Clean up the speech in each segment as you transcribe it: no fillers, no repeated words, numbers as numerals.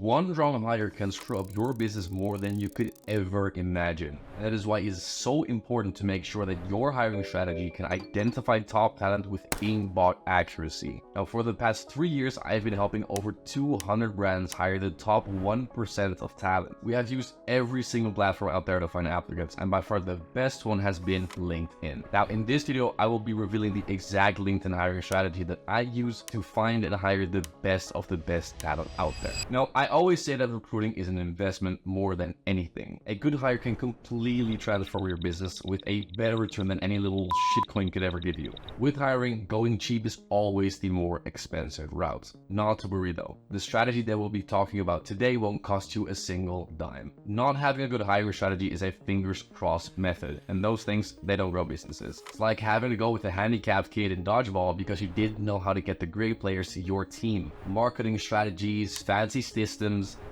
One wrong hire can screw up your business more than you could ever imagine. And that is why it is so important to make sure that your hiring strategy can identify top talent with aimbot accuracy. Now, for the past 3 years, I've been helping over 200 brands hire the top 1% of talent. We have used every single platform out there to find applicants, and by far the best one has been LinkedIn. Now, in this video, I will be revealing the exact LinkedIn hiring strategy that I use to find and hire the best of the best talent out there. Now, I always say that recruiting is an investment more than anything. A good hire can completely transform your business with a better return than any little shitcoin could ever give you. With hiring, going cheap is always the more expensive route. Not to worry though, the strategy that we'll be talking about today won't cost you a single dime. Not having a good hiring strategy is a fingers crossed method, and those things, they don't grow businesses. It's like having to go with a handicapped kid in dodgeball because you didn't know how to get the great players to your team. Marketing strategies, fancy systems,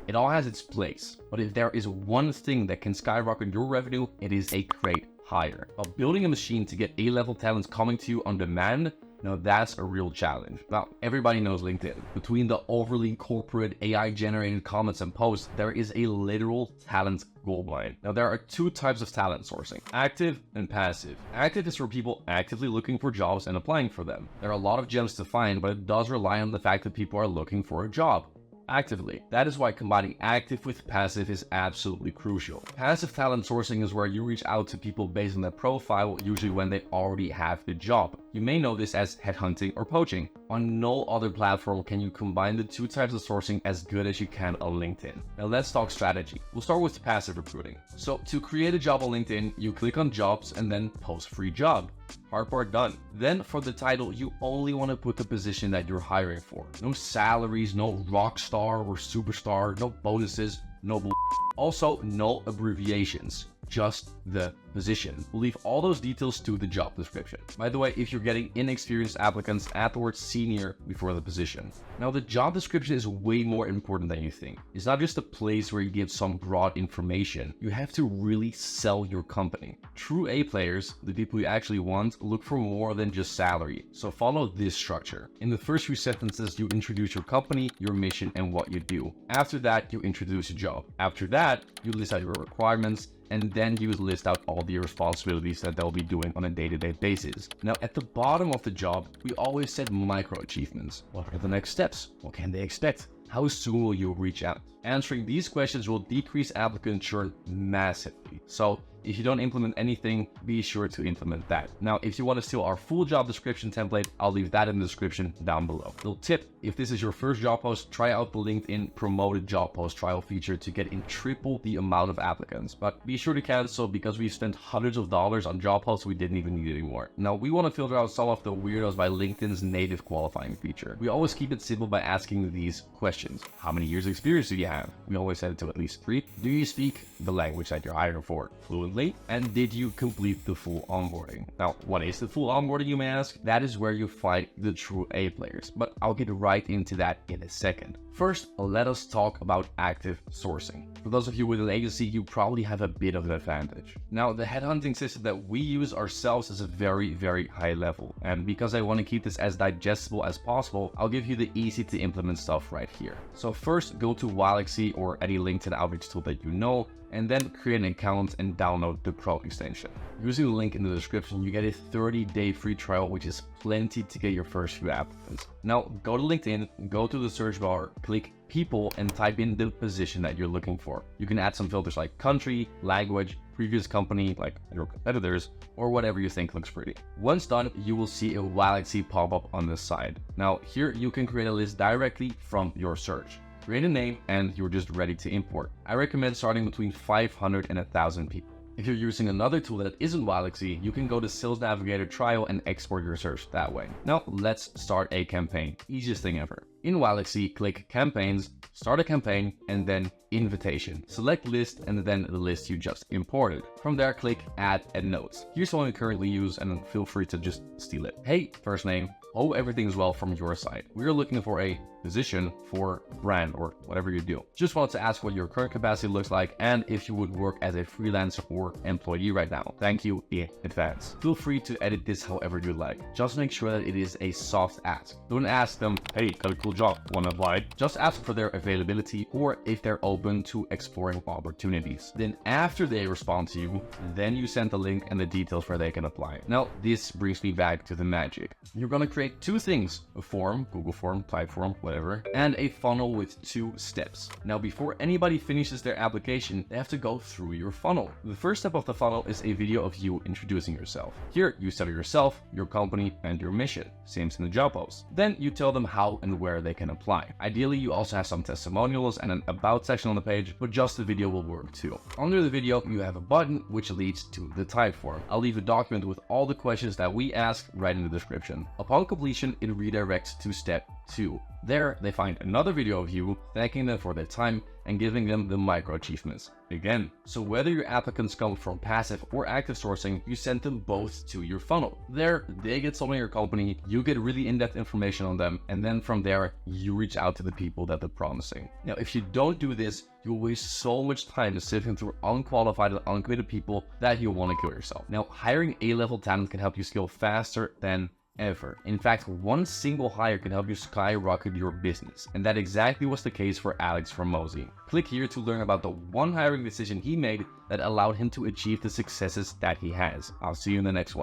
it all has its place. But if there is one thing that can skyrocket your revenue, it is a great hire. But building a machine to get A-level talents coming to you on demand, now that's a real challenge. Now, everybody knows LinkedIn. Between the overly corporate AI-generated comments and posts, there is a literal talent goldmine. Now, there are two types of talent sourcing: active and passive. Active is for people actively looking for jobs and applying for them. There are a lot of gems to find, but it does rely on the fact that people are looking for a job actively. That is why combining active with passive is absolutely crucial. Passive talent sourcing is where you reach out to people based on their profile, usually when they already have the job. You may know this as headhunting or poaching. On no other platform can you combine the two types of sourcing as good as you can on LinkedIn. Now let's talk strategy. We'll start with passive recruiting. So to create a job on LinkedIn, you click on jobs and then post free job. Hard part done. Then for the title, you only want to put the position that you're hiring for. No salaries, no rock star or superstar, no bonuses, no bull. Also, no abbreviations, just the position. We'll leave all those details to the job description. By the way, if you're getting inexperienced applicants, add the word senior before the position. Now, the job description is way more important than you think. It's not just a place where you give some broad information. You have to really sell your company. True A players, the people you actually want, look for more than just salary. So follow this structure. In the first few sentences, you introduce your company, your mission, and what you do. After that, you introduce your job. After that, you list out your requirements, and then you list out all the responsibilities that they'll be doing on a day-to-day basis. Now, at the bottom of the job, we always set micro achievements. What are the next steps? What can they expect? How soon will you reach out? Answering these questions will decrease applicant churn massively. So if you don't implement anything, be sure to implement that. Now, if you want to steal our full job description template, I'll leave that in the description down below. Little tip, if this is your first job post, try out the LinkedIn promoted job post trial feature to get in triple the amount of applicants. But be sure to cancel because we've spent hundreds of dollars on job posts we didn't even need anymore. Now, we want to filter out some of the weirdos by LinkedIn's native qualifying feature. We always keep it simple by asking these questions. How many years of experience do you have? We always set it to at least 3. Do you speak the language that you're hiring for fluently? And did you complete the full onboarding? Now, what is the full onboarding, you may ask? That is where you find the true A players, but I'll get right into that in a second. First, let us talk about active sourcing. For those of you with an agency, you probably have a bit of an advantage. Now, the headhunting system that we use ourselves is a very, very high level. And because I want to keep this as digestible as possible, I'll give you the easy to implement stuff right here. So first, go to Walaxy or any LinkedIn outreach tool that you know, and then create an account and download the Pro extension. Using the link in the description, you get a 30-day free trial, which is plenty to get your first few applicants. Now, go to LinkedIn, go to the search bar, click people, and type in the position that you're looking for. You can add some filters like country, language, previous company, like your competitors, or whatever you think looks pretty. Once done, you will see a Walaxy pop up on the side. Now, here you can create a list directly from your search. Create a name and you're just ready to import. I recommend starting between 500 and 1,000 people. If you're using another tool that isn't Walaxy, you can go to Sales Navigator Trial and export your search that way. Now let's start a campaign. Easiest thing ever. In Walaxy, click Campaigns, start a campaign, and then Invitation. Select List and then the list you just imported. From there, click Add and Notes. Here's one we currently use and feel free to just steal it. Hey, first name. Hope everything's well from your side. We're looking for a position for brand or whatever you do. Just wanted to ask what your current capacity looks like and if you would work as a freelancer or employee right now. Thank you in advance. Feel free to edit this however you like. Just make sure that it is a soft ask. Don't ask them, hey, got a cool job, wanna apply? Just ask for their availability or if they're open to exploring opportunities. Then after they respond to you, then you send the link and the details where they can apply. Now, this brings me back to the magic. You're gonna create two things: a form, Google form, Typeform, whatever, and a funnel with 2 steps. Now, before anybody finishes their application, they have to go through your funnel. The first step of the funnel is a video of you introducing yourself. Here, you tell yourself, your company, and your mission. Same as in the job post. Then you tell them how and where they can apply. Ideally, you also have some testimonials and an about section on the page, but just the video will work too. Under the video, you have a button which leads to the Typeform. I'll leave a document with all the questions that we asked right in the description. Upon completion, it redirects to step 2. There, they find another video of you, thanking them for their time and giving them the micro achievements. Again, so whether your applicants come from passive or active sourcing, you send them both to your funnel. There, they get sold on your company, you get really in-depth information on them, and then from there, you reach out to the people that they're promising. Now, if you don't do this, you'll waste so much time sifting through unqualified and uncommitted people that you'll want to kill yourself. Now, hiring A-level talent can help you scale faster than ever. In fact, one single hire can help you skyrocket your business, and that exactly was the case for Alex Hormozi. Click here to learn about the one hiring decision he made that allowed him to achieve the successes that he has. I'll see you in the next one.